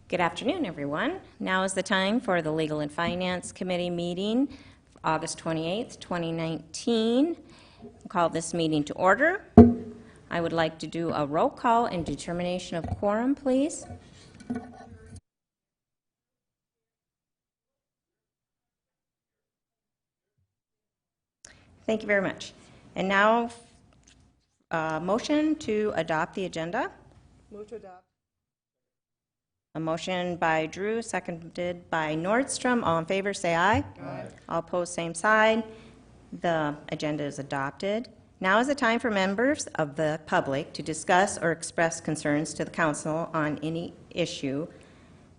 Good afternoon, everyone. Now is the time for the Legal and Finance Committee meeting, August 28th, 2019. I'll call this meeting to order. I would like to do a roll call and determination of quorum, please. Thank you very much. And now, motion to adopt the agenda. Move to adopt. A motion by Drew, seconded by Nordstrom. All in favor, say aye. Aye. All opposed, same side. The agenda is adopted. Now is the time for members of the public to discuss or express concerns to the council on any issue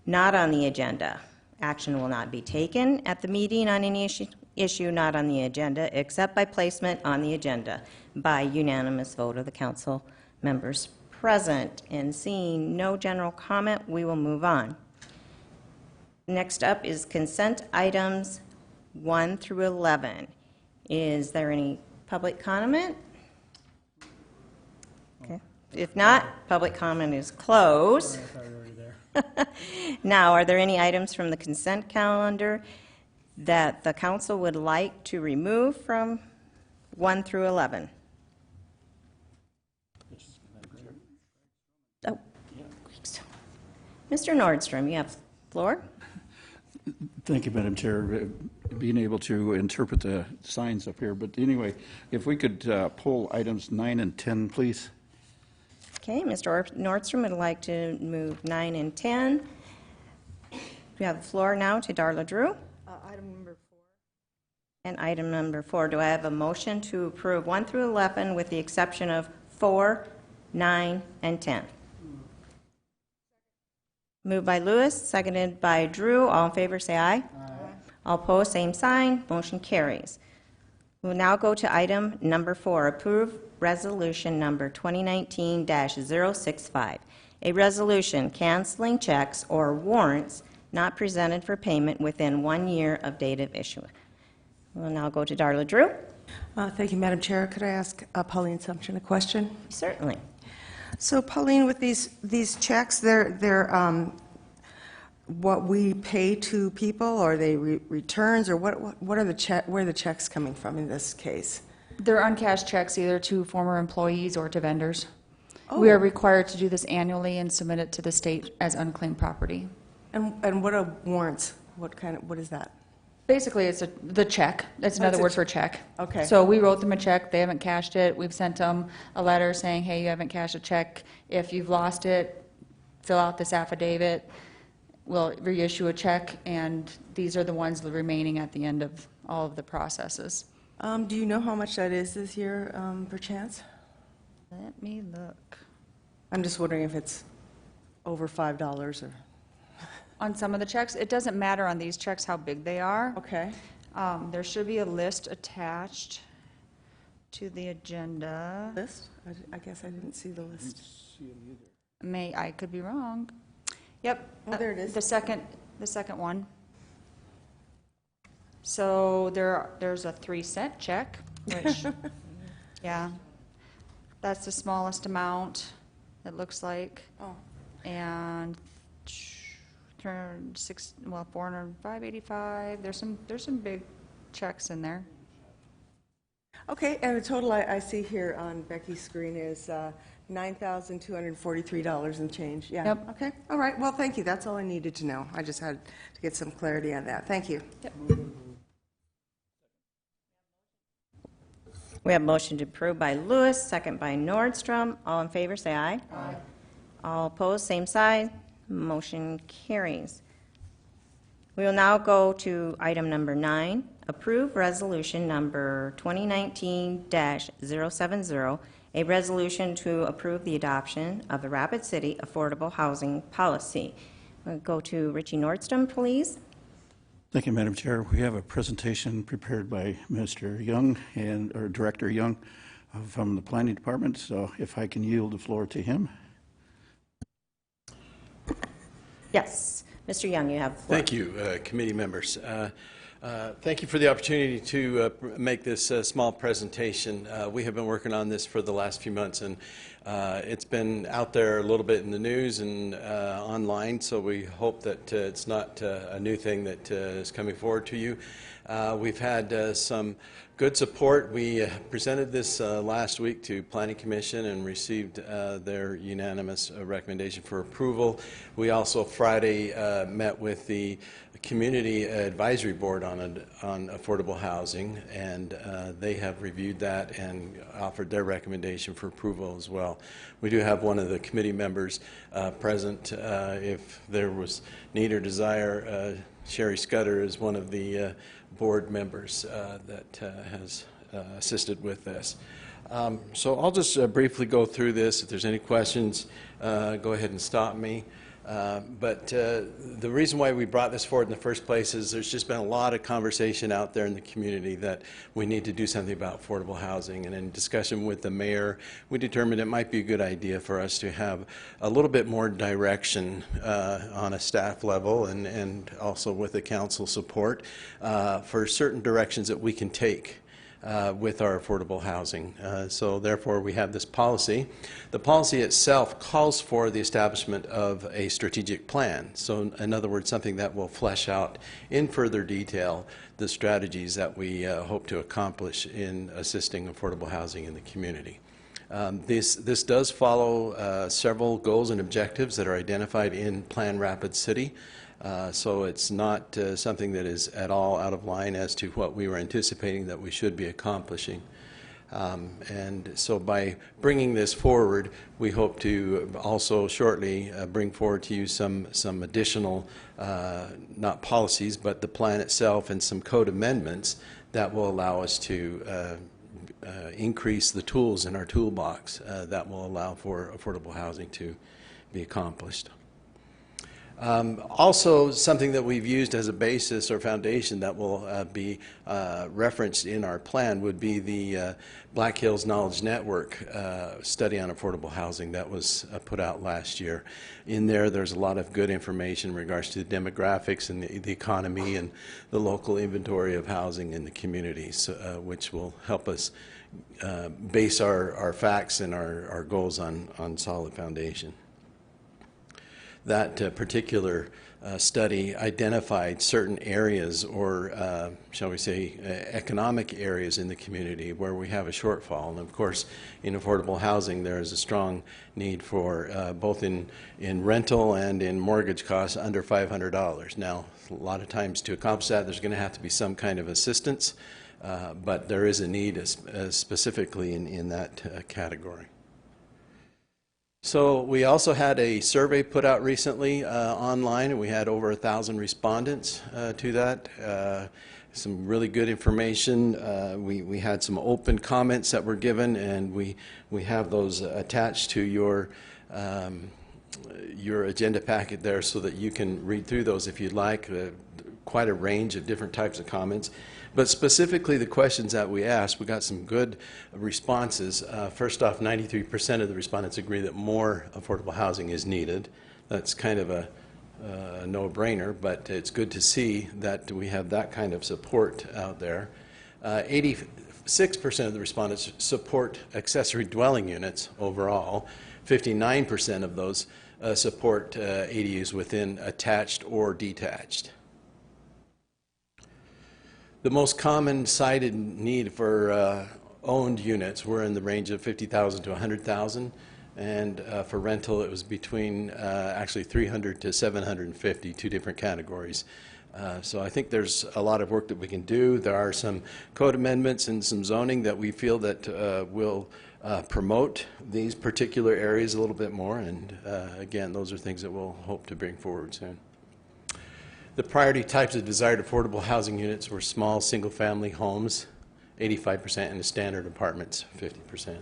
not on the agenda. Action will not be taken at the meeting on any issue not on the agenda, except by placement on the agenda by unanimous vote of the council members present. And seeing no general comment, we will move on. Next up is consent items 1 through 11. Is there any public comment? Okay. If not, public comment is closed. Now, are there any items from the consent calendar that the council would like to remove from 1 through 11? Oh, Mr. Nordstrom, you have the floor. Thank you, Madam Chair, being able to interpret the signs up here. But anyway, if we could pull items 9 and 10, please. Okay, Mr. Nordstrom would like to move 9 and 10. We have the floor now to Darla Drew. Item number 4. And item number 4, do I have a motion to approve 1 through 11 with the exception of 4, 9, and 10? Moved by Lewis, seconded by Drew. All in favor, say aye. Aye. All opposed, same sign. Motion carries. We'll now go to item number 4, approve resolution number 2019-065, a resolution canceling checks or warrants not presented for payment within 1 year of date of issue. We'll now go to Darla Drew. Thank you, Madam Chair. Could I ask Pauline Sumption a question? Certainly. So, Pauline, with these checks, they're what we pay to people, or they returns, or what are where are the checks coming from in this case? They're uncashed checks either to former employees or to vendors. Oh. We are required to do this annually and submit it to the state as unclaimed property. And what are warrants? What is that? Basically, it's the check. That's another word for check. Okay. So we wrote them a check. They haven't cashed it. We've sent them a letter saying, hey, you haven't cashed a check. If you've lost it, fill out this affidavit. We'll reissue a check, and these are the ones remaining at the end of all of the processes. Do you know how much that is this year, perchance? Let me look. I'm just wondering if it's over $5 or... On some of the checks, it doesn't matter on these checks how big they are. Okay. There should be a list attached to the agenda. List? I guess I didn't see the list. I could be wrong. Yep. Oh, there it is. The second one. So there's a 3-cent check, which, yeah, that's the smallest amount, it looks like. Oh. And 405.85. There's some big checks in there. Okay, and the total I see here on Becky's screen is $9,243 and change. Yeah. Yep. Okay. All right. Well, thank you. That's all I needed to know. I just had to get some clarity on that. Thank you. Yep. We have motion to approve by Lewis, second by Nordstrom. All in favor, say aye. Aye. All opposed, same side. Motion carries. We will now go to item number 9, approve resolution number 2019-070, a resolution to approve the adoption of the Rapid City Affordable Housing Policy. We'll go to Richie Nordstrom, please. Thank you, Madam Chair. We have a presentation prepared by Mr. Young or Director Young from the Planning Department, so if I can yield the floor to him. Yes. Mr. Young, you have the floor. Thank you, committee members. Thank you for the opportunity to make this small presentation. We have been working on this for the last few months, and it's been out there a little bit in the news and online, so we hope that it's not a new thing that is coming forward to you. We've had some good support. We presented this last week to Planning Commission and received their unanimous recommendation for approval. We also Friday met with the Community Advisory Board on affordable housing, and they have reviewed that and offered their recommendation for approval as well. We do have one of the committee members present. If there was need or desire, Sherry Scudder is one of the board members that has assisted with this. So I'll just briefly go through this. If there's any questions, go ahead and stop me. But the reason why we brought this forward in the first place is there's just been a lot of conversation out there in the community that we need to do something about affordable housing. And in discussion with the mayor, we determined it might be a good idea for us to have a little bit more direction on a staff level and also with the council support for certain directions that we can take with our affordable housing. So therefore we have this policy. The policy itself calls for the establishment of a strategic plan. So in other words, something that will flesh out in further detail the strategies that we hope to accomplish in assisting affordable housing in the community. This does follow several goals and objectives that are identified in Plan Rapid City. So it's not something that is at all out of line as to what we were anticipating that we should be accomplishing. And so by bringing this forward, we hope to also shortly bring forward to you some additional, not policies, but the plan itself and some code amendments that will allow us to increase the tools in our toolbox that will allow for affordable housing to be accomplished. Also, something that we've used as a basis or foundation that will be referenced in our plan would be the Black Hills Knowledge Network study on affordable housing that was put out last year. In there, there's a lot of good information in regards to the demographics and the economy and the local inventory of housing in the communities, which will help us base our facts and our goals on solid foundation. That particular study identified certain areas or, shall we say, economic areas in the community where we have a shortfall. And of course, in affordable housing, there is a strong need for both in rental and in mortgage costs under $500. Now, a lot of times to accomplish that, there's going to have to be some kind of assistance, but there is a need specifically in that category. So we also had a survey put out recently online, and we had over 1,000 respondents to that. Some really good information. We had some open comments that were given, and we have those attached to your agenda packet there so that you can read through those if you'd like. Quite a range of different types of comments. But specifically the questions that we asked, we got some good responses. First off, 93% of the respondents agree that more affordable housing is needed. That's kind of a no-brainer, but it's good to see that we have that kind of support out there. 86% of the respondents support accessory dwelling units overall. 59% of those support ADUs within attached or detached. The most common cited need for owned units were in the range of 50,000 to 100,000, and for rental it was between actually 300 to 750, two different categories. So I think there's a lot of work that we can do. There are some code amendments and some zoning that we feel that will promote these particular areas a little bit more, and again, those are things that we'll hope to bring forward soon. The priority types of desired affordable housing units were small single-family homes, 85%, and the standard apartments, 50%.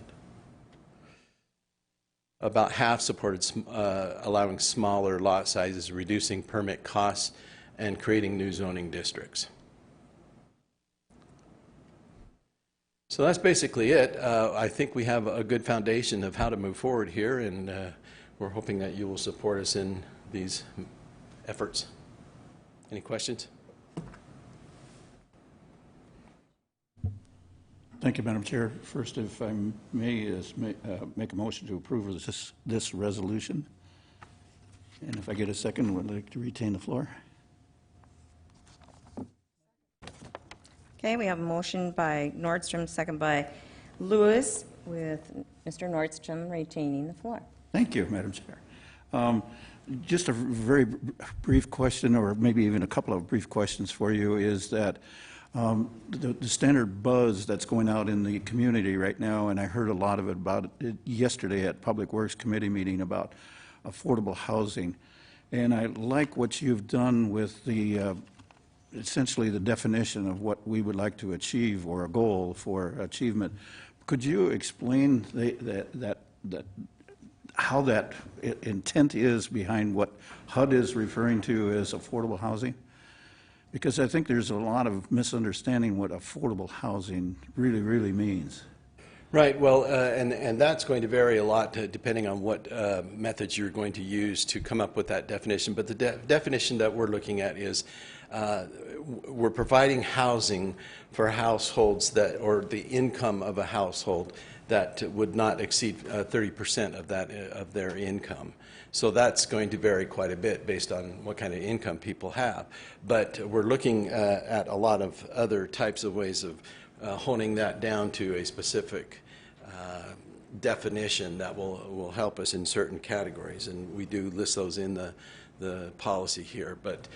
About half supported allowing smaller lot sizes, reducing permit costs, and creating new zoning districts. So that's basically it. I think we have a good foundation of how to move forward here, and we're hoping that you will support us in these efforts. Any questions? Thank you, Madam Chair. First, if I may, make a motion to approve of this resolution. And if I get a second, would like to retain the floor. Okay, we have a motion by Nordstrom, second by Lewis, with Mr. Nordstrom retaining the floor. Thank you, Madam Chair. Just a very brief question, or maybe even a couple of brief questions for you, is that the standard buzz that's going out in the community right now, and I heard a lot of it about it yesterday at Public Works Committee meeting about affordable housing. And I like what you've done with the essentially the definition of what we would like to achieve, or a goal for achievement. Could you explain how that intent is behind what HUD is referring to as affordable housing? Because I think there's a lot of misunderstanding what affordable housing really, really means. Right, well, and that's going to vary a lot depending on what methods you're going to use to come up with that definition. But the definition that we're looking at is we're providing housing for households that, or the income of a household that would not exceed 30% of that of their income. So that's going to vary quite a bit based on what kind of income people have. But we're looking at a lot of other types of ways of honing that down to a specific definition that will help us in certain categories, and we do list those in the policy here. But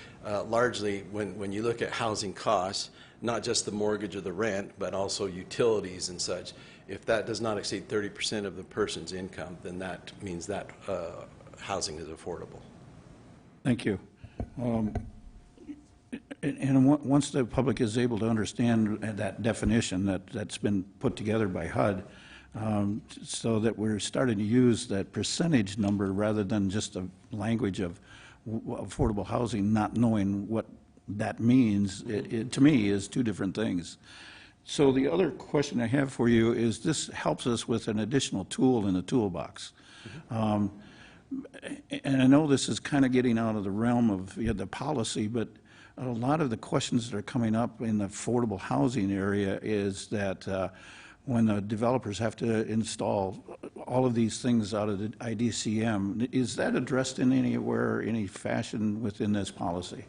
largely, when you look at housing costs, not just the mortgage or the rent, but also utilities and such, if that does not exceed 30% of the person's income, then that means that housing is affordable. Thank you. And once the public is able to understand that definition that's been put together by HUD, so that we're starting to use that percentage number rather than just the language of affordable housing, not knowing what that means, it to me is two different things. So the other question I have for you is, this helps us with an additional tool in the toolbox. And I know this is kind of getting out of the realm of the policy, but a lot of the questions that are coming up in the affordable housing area is that when the developers have to install all of these things out of the IDCM, is that addressed in any fashion within this policy?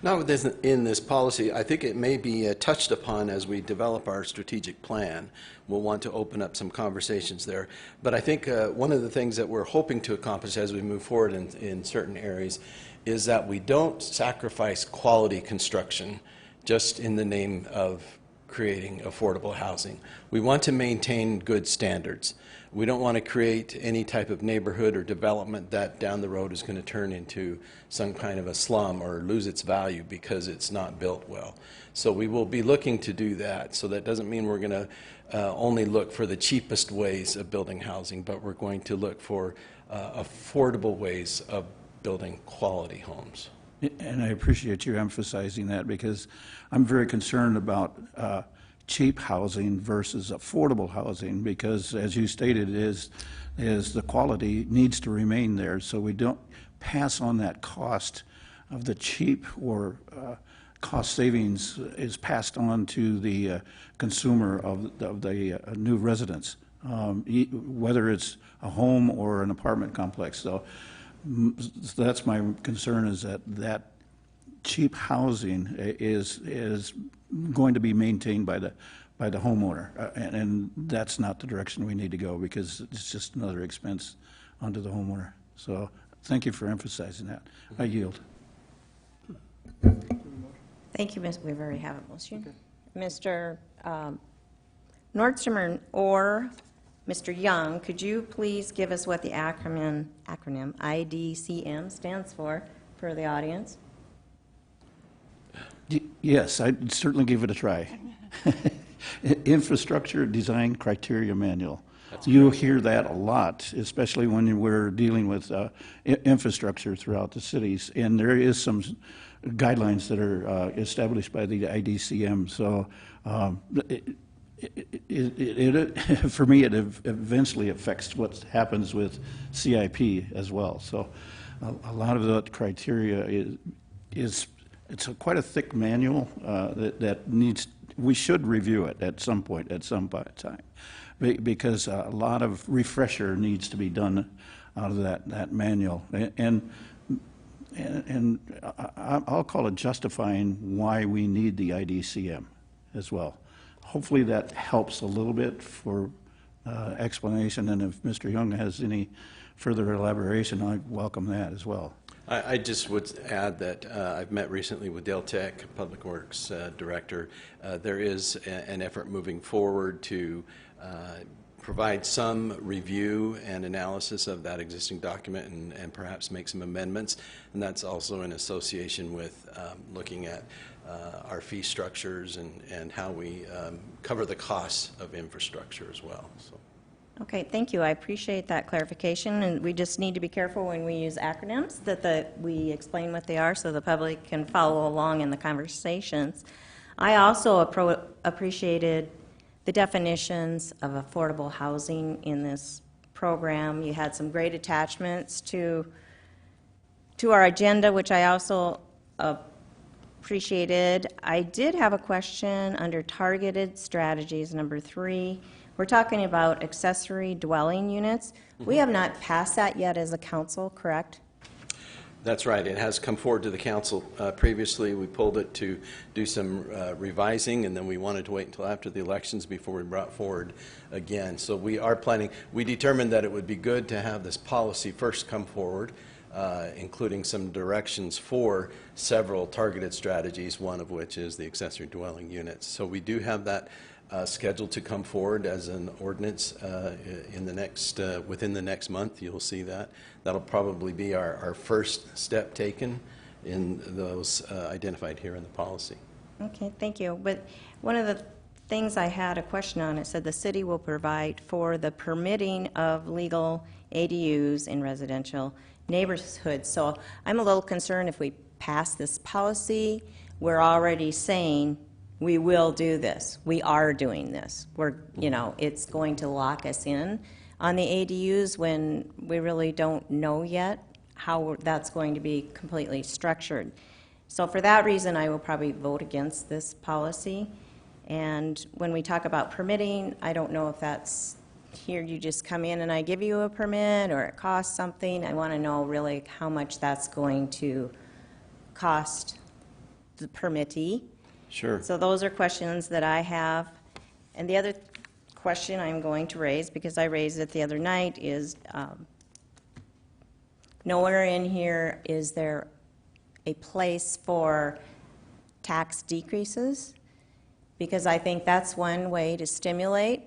Not in this policy. I think it may be touched upon as we develop our strategic plan. We'll want to open up some conversations there. But I think one of the things that we're hoping to accomplish as we move forward in certain areas is that we don't sacrifice quality construction just in the name of creating affordable housing. We want to maintain good standards. We don't want to create any type of neighborhood or development that down the road is going to turn into some kind of a slum or lose its value because it's not built well. So we will be looking to do that. So that doesn't mean we're going to only look for the cheapest ways of building housing, but we're going to look for affordable ways of building quality homes. And I appreciate you emphasizing that, because I'm very concerned about cheap housing versus affordable housing, because as you stated, is the quality needs to remain there, so we don't pass on that cost of the cheap, or cost savings is passed on to the consumer of the new residents, whether it's a home or an apartment complex. So that's my concern, is that cheap housing is going to be maintained by the homeowner, and that's not the direction we need to go, because it's just another expense onto the homeowner. So thank you for emphasizing that. I yield. Thank you, Ms. We already have a motion. Okay. Mr. Nordstrom or Mr. Young, could you please give us what the acronym IDCM stands for the audience? Yes, I'd certainly give it a try. Infrastructure Design Criteria Manual. You hear that a lot, especially when we're dealing with infrastructure throughout the cities. And there is some guidelines that are established by the IDCM. So for me, it eventually affects what happens with CIP as well. So a lot of that criteria is it's quite a thick manual that needs we should review it at some point, time, because a lot of refresher needs to be done out of that manual. And I'll call it justifying why we need the IDCM as well. Hopefully that helps a little bit for explanation, and if Mr. Young has any further elaboration, I welcome that as well. I just would add that I've met recently with Dale Tech, Public Works Director. There is an effort moving forward to provide some review and analysis of that existing document and perhaps make some amendments. And that's also in association with looking at our fee structures and how we cover the costs of infrastructure as well. So. Okay, thank you. I appreciate that clarification, and we just need to be careful when we use acronyms that we explain what they are so the public can follow along in the conversations. I also appreciated the definitions of affordable housing in this program. You had some great attachments to our agenda, which I also appreciated. I did have a question under targeted strategies, number 3. We're talking about accessory dwelling units. We have not passed that yet as a council, correct? That's right. It has come forward to the council previously. We pulled it to do some revising, and then we wanted to wait until after the elections before we brought forward again. So we are planning. We determined that it would be good to have this policy first come forward, including some directions for several targeted strategies, one of which is the accessory dwelling units. So we do have that scheduled to come forward as an ordinance in the next within the next month. You'll see that. That'll probably be our first step taken in those identified here in the policy. Okay, thank you. But one of the things I had a question on, it said the city will provide for the permitting of legal ADUs in residential neighborhoods. So I'm a little concerned if we pass this policy, we're already saying we will do this. We are doing this. It's going to lock us in on the ADUs when we really don't know yet how that's going to be completely structured. So for that reason, I will probably vote against this policy. And when we talk about permitting, I don't know if that's here you just come in and I give you a permit or it costs something. I want to know really how much that's going to cost the permittee. Sure. So those are questions that I have. And the other question I'm going to raise, because I raised it the other night, is nowhere in here is there a place for tax decreases, because I think that's one way to stimulate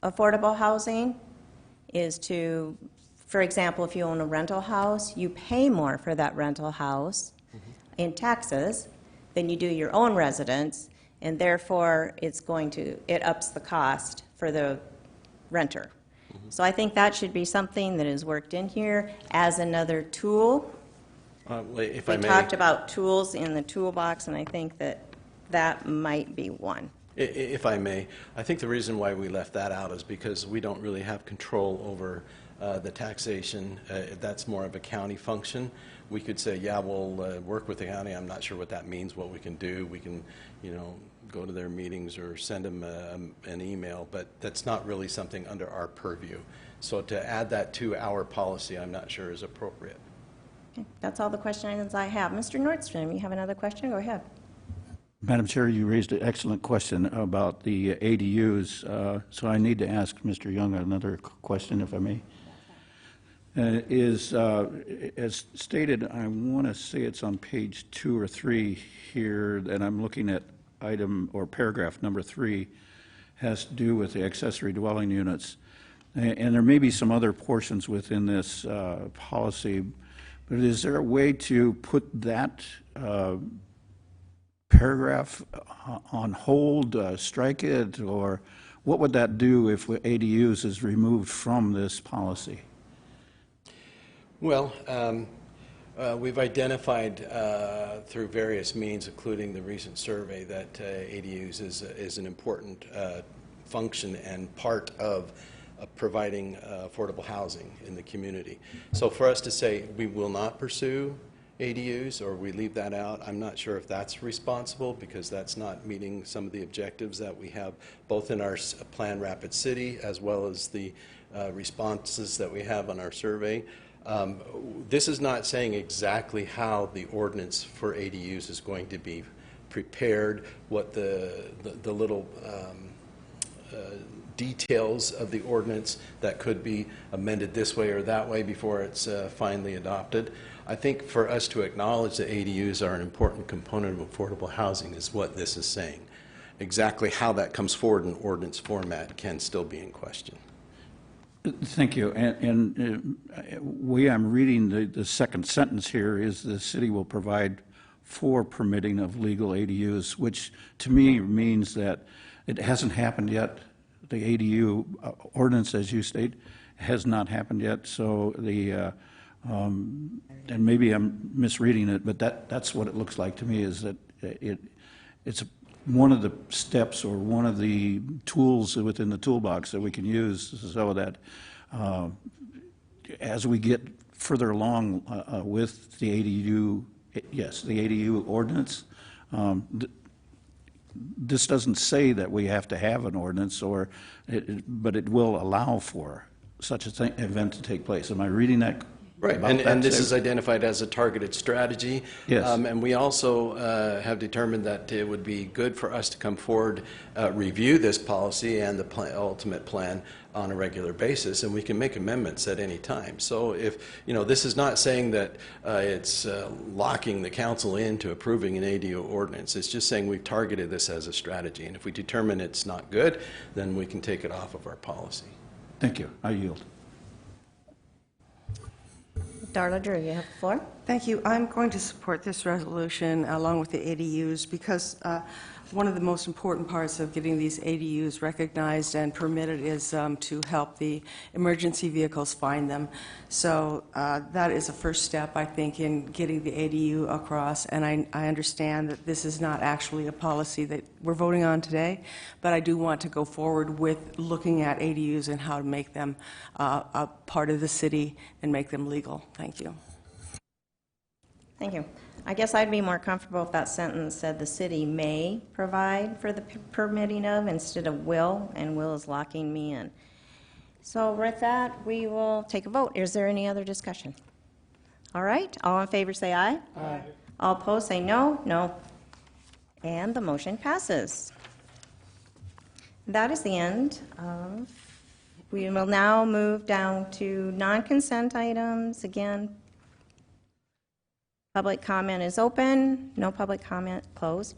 affordable housing is to, for example, if you own a rental house, you pay more for that rental house in taxes than you do your own residence, and therefore it ups the cost for the renter. So I think that should be something that is worked in here as another tool. If We I may, talked about tools in the toolbox, and I think that might be one. if I may, I think the reason why we left that out is because we don't really have control over the taxation. That's more of a county function. We could say, yeah, we'll work with the county. I'm not sure what that means, what we can do. We can, go to their meetings or send them an email, but that's not really something under our purview. So to add that to our policy, I'm not sure is appropriate. Okay, that's all the questions I have. Mr. Nordstrom, you have another question? Go ahead. Madam Chair, you raised an excellent question about the ADUs, so I need to ask Mr. Young another question, if I may. As stated, I want to say it's on page 2 or 3 here, and I'm looking at item or paragraph number 3, has to do with the accessory dwelling units. And there may be some other portions within this policy, but is there a way to put that paragraph on hold, strike it, or what would that do if ADUs is removed from this policy? Well, we've identified through various means, including the recent survey, that ADUs is an important function and part of providing affordable housing in the community. So for us to say we will not pursue ADUs, or we leave that out. I'm not sure if that's responsible, because that's not meeting some of the objectives that we have both in our Plan Rapid City as well as the responses that we have on our survey. This is not saying exactly how the ordinance for ADUs is going to be prepared, what the little details of the ordinance that could be amended this way or that way before it's finally adopted. I think for us to acknowledge that ADUs are an important component of affordable housing is what this is saying. Exactly how that comes forward in ordinance format can still be in question. Thank you. And way I'm reading the second sentence here is the city will provide for permitting of legal ADUs, which to me means that it hasn't happened yet. The ADU ordinance, as you state, has not happened yet. So and maybe I'm misreading it, but that's what it looks like to me, is that it's one of the steps or one of the tools within the toolbox that we can use so that as we get further along with the ADU, yes, the ADU ordinance, this doesn't say that we have to have an ordinance, but it will allow for such a event to take place. Am I reading that? Right, and this is identified as a targeted strategy. Yes. And we also have determined that it would be good for us to come forward, review this policy and the ultimate plan on a regular basis, and we can make amendments at any time. So if, this is not saying that it's locking the council into approving an ADU ordinance. It's just saying we've targeted this as a strategy, and if we determine it's not good, then we can take it off of our policy. Thank you. I yield. Darla Drew, you have the floor. Thank you. I'm going to support this resolution along with the ADUs because one of the most important parts of getting these ADUs recognized and permitted is to help the emergency vehicles find them. So that is a first step, I think, in getting the ADU across. And I understand that this is not actually a policy that we're voting on today, but I do want to go forward with looking at ADUs and how to make them a part of the city and make them legal. Thank you. Thank you. I guess I'd be more comfortable if that sentence said the city may provide for the permitting of instead of will, and will is locking me in. So with that, we will take a vote. Is there any other discussion? All right. All in favor say aye. Aye. All opposed say no. No. And the motion passes. That is the end of. We will now move down to non-consent items. Again, public comment is open. No public comment, closed.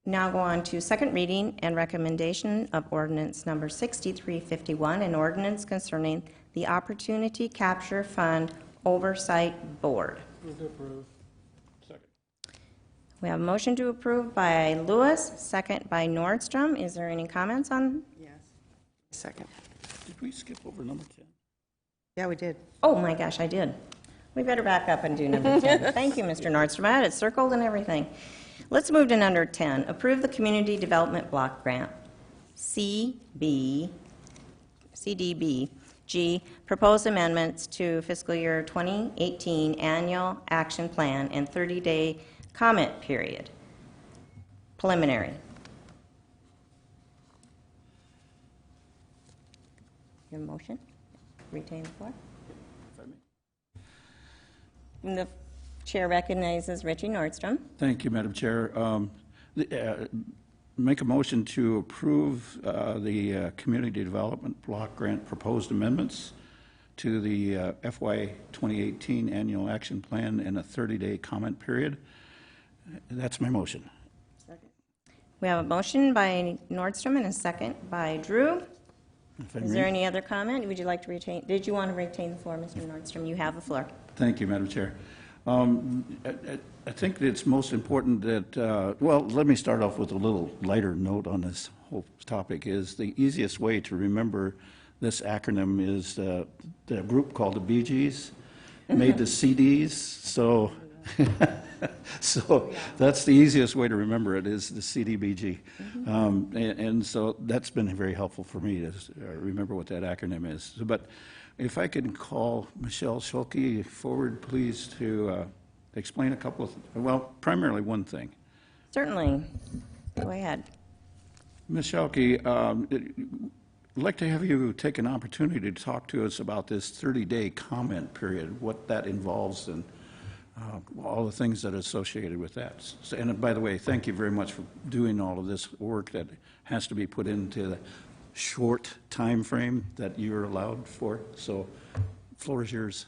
Now go on to second reading and recommendation of ordinance number 6351, an ordinance concerning the Opportunity Capture Fund Oversight Board. Move to approve. Second. We have a motion to approve by Lewis, second by Nordstrom. Is there any comments on? Yes. Second. Did we skip over number 10? Yeah, we did. Oh my gosh, I did. We better back up and do number 10. Thank you, Mr. Nordstrom. I had it circled and everything. Let's move to number 10. Approve the Community Development Block Grant, CDBG. Proposed amendments to fiscal year 2018 Annual Action Plan and 30-day comment period. Preliminary. Your motion? Retain the floor. And the chair recognizes Richie Nordstrom. Thank you, Madam Chair. Make a motion to approve the Community Development Block Grant proposed amendments to the FY 2018 Annual Action Plan and a 30-day comment period. That's my motion. We have a motion by Nordstrom and a second by Drew. Is there any other comment? Would you like to retain? Did you want to retain the floor, Mr. Nordstrom? You have the floor. Thank you, Madam Chair. I think it's most important that, well, let me start off with a little lighter note on this whole topic. Is the easiest way to remember this acronym is the group called the Bee Gees made the CDs, so so that's the easiest way to remember it is the CDBG. And so that's been very helpful for me to remember what that acronym is. But if I could call Michelle Schulke forward, please, to explain a couple of, well, primarily one thing. Certainly. Go ahead. Ms. Schalke, I'd like to have you take an opportunity to talk to us about this 30-day comment period, what that involves, and all the things that are associated with that. And by the way, thank you very much for doing all of this work that has to be put into the short time frame that you're allowed for. So, floor is yours.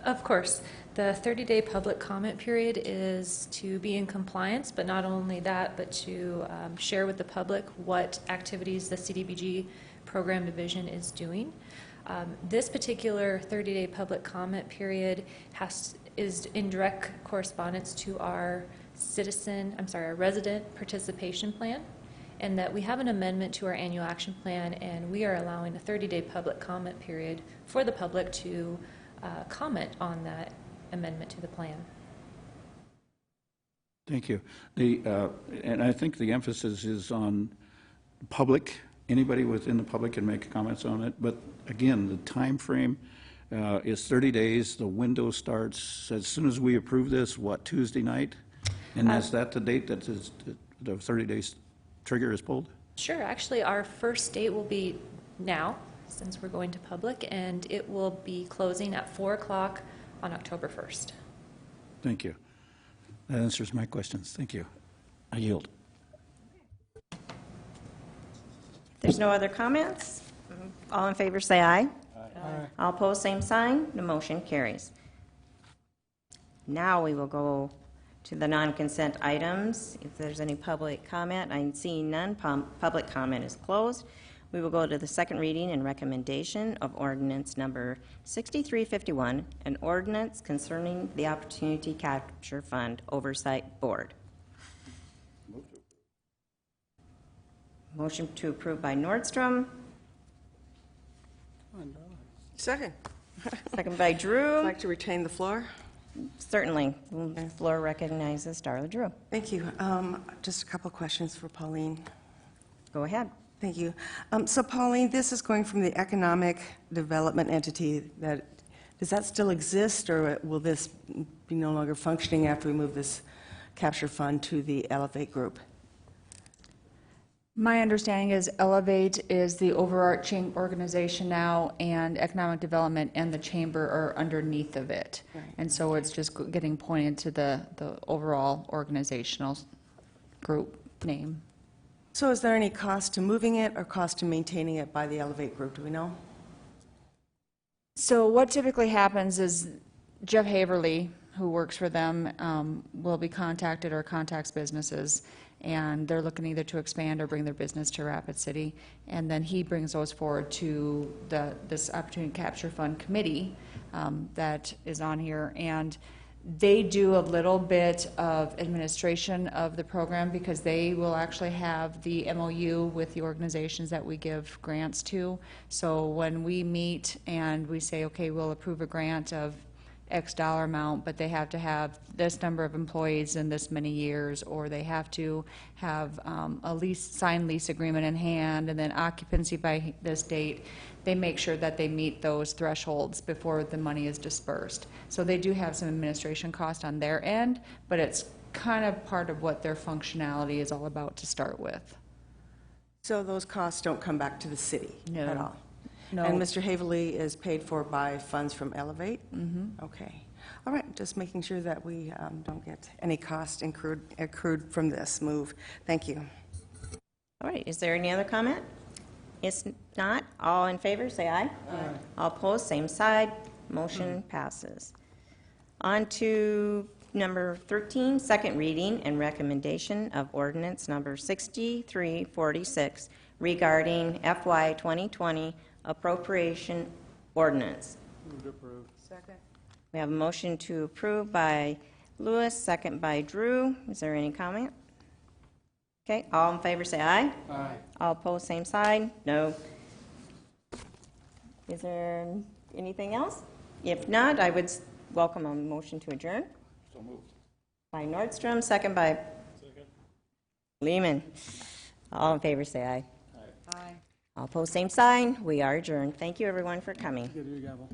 Of course. The 30-day public comment period is to be in compliance, but not only that, but to share with the public what activities the CDBG program division is doing. This particular 30-day public comment period is in direct correspondence to our resident participation plan, and that we have an amendment to our annual action plan, and we are allowing a 30-day public comment period for the public to comment on that amendment to the plan. Thank you. And I think the emphasis is on public. Anybody within the public can make comments on it. But again, the time frame is 30 days. The window starts as soon as we approve this, what, Tuesday night? And is that the date that the 30 days trigger is pulled? Sure. Actually, our first date will be now, since we're going to public, and it will be closing at 4 o'clock on October 1st. Thank you. That answers my questions. Thank you. I yield. If there's no other comments, all in favor say aye. Aye. All opposed, same sign. The motion carries. Now we will go to the non-consent items. If there's any public comment, I'm seeing none. Public comment is closed. We will go to the second reading and recommendation of ordinance number 6351, an ordinance concerning the Opportunity Capture Fund Oversight Board. Motion to approve by Nordstrom, Second. second by I'd Drew. like to retain the floor. Certainly. The floor recognizes Darla Drew. Thank you. Just a couple of questions for Pauline. Go ahead. Thank you. So Pauline, this is going from the economic development entity. Does that still exist, or will this be no longer functioning after we move this capture fund to the Elevate Group? My understanding is Elevate is the overarching organization now, and Economic Development and the Chamber are underneath of it. Right. And so it's just getting pointed to the overall organizational group name. So is there any cost to moving it or cost to maintaining it by the Elevate Group? Do we know? So what typically happens is Jeff Haverly, who works for them, will be contacted or contacts businesses, and they're looking either to expand or bring their business to Rapid City, and then he brings those forward to this Opportunity Capture Fund Committee that is on here, and they do a little bit of administration of the program because they will actually have the MOU with the organizations that we give grants to. So when we meet and we say, okay, we'll approve a grant of X dollar amount, but they have to have this number of employees in this many years, or they have to have a signed lease agreement in hand, and then occupancy by this date. They make sure that they meet those thresholds before the money is dispersed. So they do have some administration cost on their end, but it's kind of part of what their functionality is all about to start with. So those costs don't come back to the city No. at all? No. And Mr. Haverly is paid for by funds from Elevate? Mm-hmm. Okay. All right, just making sure that we don't get any cost accrued from this move. Thank you. All right, is there any other comment? If not, all in favor, say aye. Aye. All opposed, same side. Motion passes. On to number 13, second reading and recommendation of ordinance number 6346 regarding FY 2020 appropriation ordinance. Move to approve. Second. We have a motion to approve by Lewis, second by Drew. Is there any comment? Okay, all in favor say aye. Aye. All opposed, same side? No. Is there anything else? If not, I would welcome a motion to adjourn. So moved. By Nordstrom, second by Second. Lehman. All in favor say aye. Aye. All opposed, same sign. We are adjourned. Thank you, everyone, for coming. Give you a gavel.